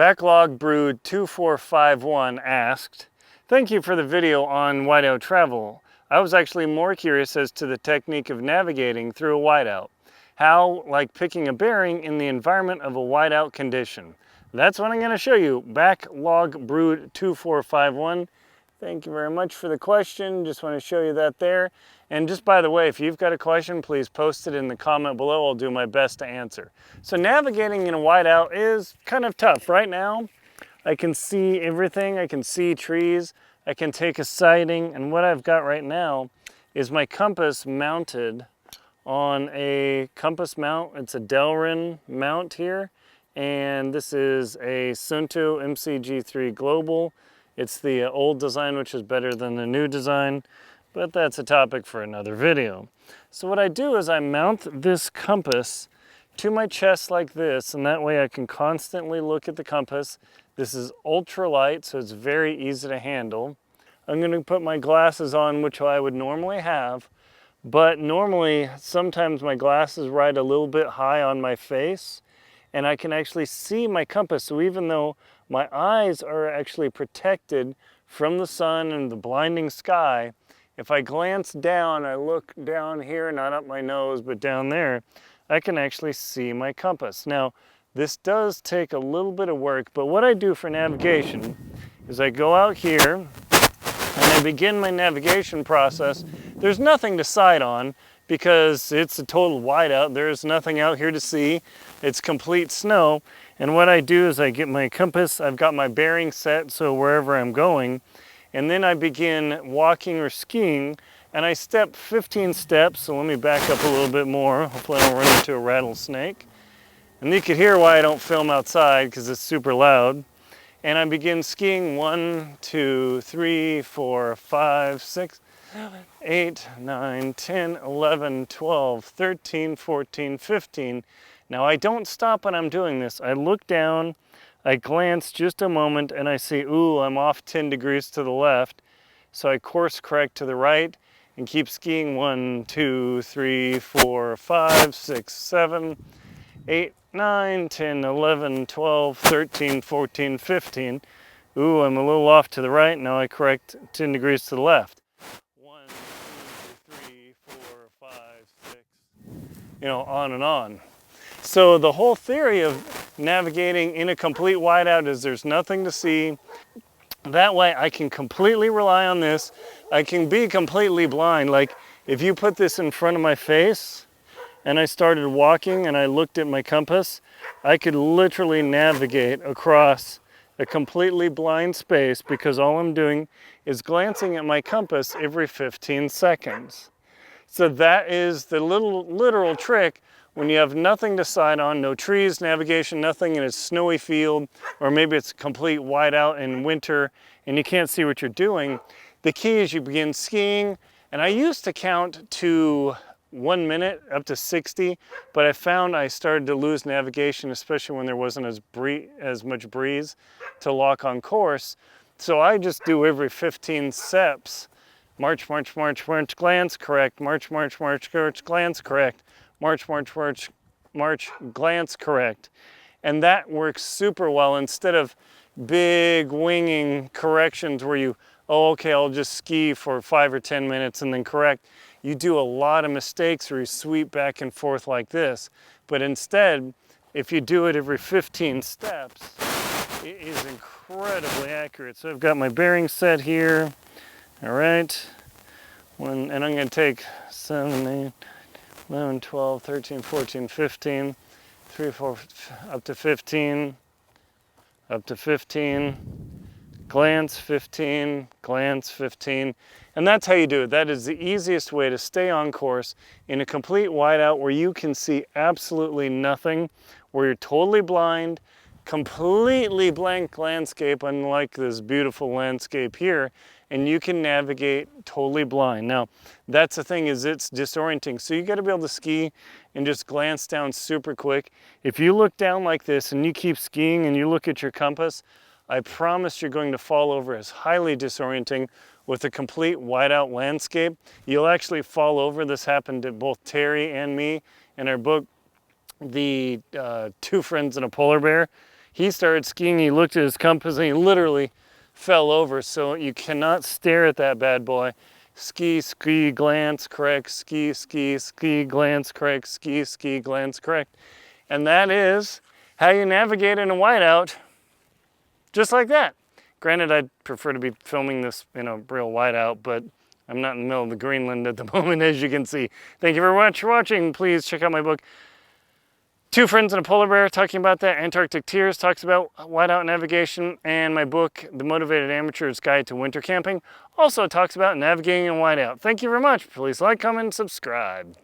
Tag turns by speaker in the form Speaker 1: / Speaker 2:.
Speaker 1: Backlog Brood 2451 asked, "Thank you for the video on whiteout travel. I was actually more curious as to the technique of navigating through a whiteout. How, like picking a bearing in the environment of a whiteout condition." That's what I'm going to show you. Backlog Brood 2451. Thank you very much for the question. Just want to show you that there. And just by the way, if you've got a question, please post it in the comment below. I'll do my best to answer. So navigating in a whiteout is kind of tough. Right now, I can see everything. I can see trees. I can take a sighting. And what I've got right now is my compass mounted on a compass mount. It's a Delrin mount here. And this is a Sunto MCG3 Global. It's the old design, which is better than the new design, but that's a topic for another video. So what I do is I mount this compass to my chest like this, and that way I can constantly look at the compass. This is ultra light, so it's very easy to handle. I'm going to put my glasses on, which I would normally have, but normally sometimes my glasses ride a little bit high on my face, and I can actually see my compass. So even though my eyes are actually protected from the sun and the blinding sky, if I glance down, I look down here, not up my nose, but down there, I can actually see my compass. Now, this does take a little bit of work, but what I do for navigation is I go out here and I begin my navigation process. There's nothing to sight on because it's a total whiteout. There's nothing out here to see. It's complete snow. And what I do is I get my compass, I've got my bearing set, so wherever I'm going, and then I begin walking or skiing, and I step 15 steps, so let me back up a little bit more. Hopefully I don't run into a rattlesnake. And you can hear why I don't film outside, because it's super loud. And I begin skiing 1, 2, 3, 4, 5, 6, 7, 8, 9, 10, 11, 12, 13, 14, 15. Now I don't stop when I'm doing this. I look down, I glance just a moment, and I see, ooh, I'm off 10 degrees to the left. So I course correct to the right and keep skiing 1, 2, 3, 4, 5, 6, 7, 8, 9, 10, 11, 12, 13, 14, 15. Ooh, I'm a little off to the right. Now I correct 10 degrees to the left. 1, 2, 3, 4, 5, 6, on and on. So the whole theory of navigating in a complete whiteout is there's nothing to see. That way I can completely rely on this. I can be completely blind. Like if you put this in front of my face and I started walking and I looked at my compass, I could literally navigate across a completely blind space because all I'm doing is glancing at my compass every 15 seconds. So that is the literal trick. When you have nothing to sight on, no trees, navigation, nothing, in a snowy field, or maybe it's a complete whiteout in winter and you can't see what you're doing, the key is you begin skiing. And I used to count to 1 minute up to 60, but I found I started to lose navigation, especially when there wasn't as much breeze to lock on course. So I just do every 15 steps. March, march, march, march, glance, correct. March, march, march, march, glance, correct. March, march, march, march, glance, correct. And that works super well instead of big winging corrections where you, oh, okay, I'll just ski for 5 or 10 minutes and then correct. You do a lot of mistakes where you sweep back and forth like this. But instead, if you do it every 15 steps, it is incredibly accurate. So I've got my bearing set here. All right. And I'm going to take 7, 8, 11, 12, 13, 14, 15, 3, 4, up to 15, glance 15, glance 15. And that's how you do it. That is the easiest way to stay on course in a complete whiteout where you can see absolutely nothing, where you're totally blind, completely blank landscape, unlike this beautiful landscape here, and you can navigate totally blind. Now, that's the thing, is it's disorienting. So you gotta be able to ski and just glance down super quick. If you look down like this and you keep skiing and you look at your compass, I promise you're going to fall over. As highly disorienting with a complete whiteout landscape. You'll actually fall over. This happened to both Terry and me in our book, The Two Friends and a Polar Bear. He started skiing, he looked at his compass, and he literally fell over. So you cannot stare at that bad boy. Ski, ski, glance, correct, ski, ski, ski, glance, correct, ski, ski, glance, correct. And that is how you navigate in a whiteout, just like that. Granted, I'd prefer to be filming this in a real whiteout, but I'm not in the middle of the Greenland at the moment, as you can see. Thank you very much for watching. Please check out my book, Two Friends and a Polar Bear, talking about that. Antarctic Tears talks about whiteout navigation, and my book, The Motivated Amateur's Guide to Winter Camping, also talks about navigating in whiteout. Thank you very much. Please like, comment, and subscribe.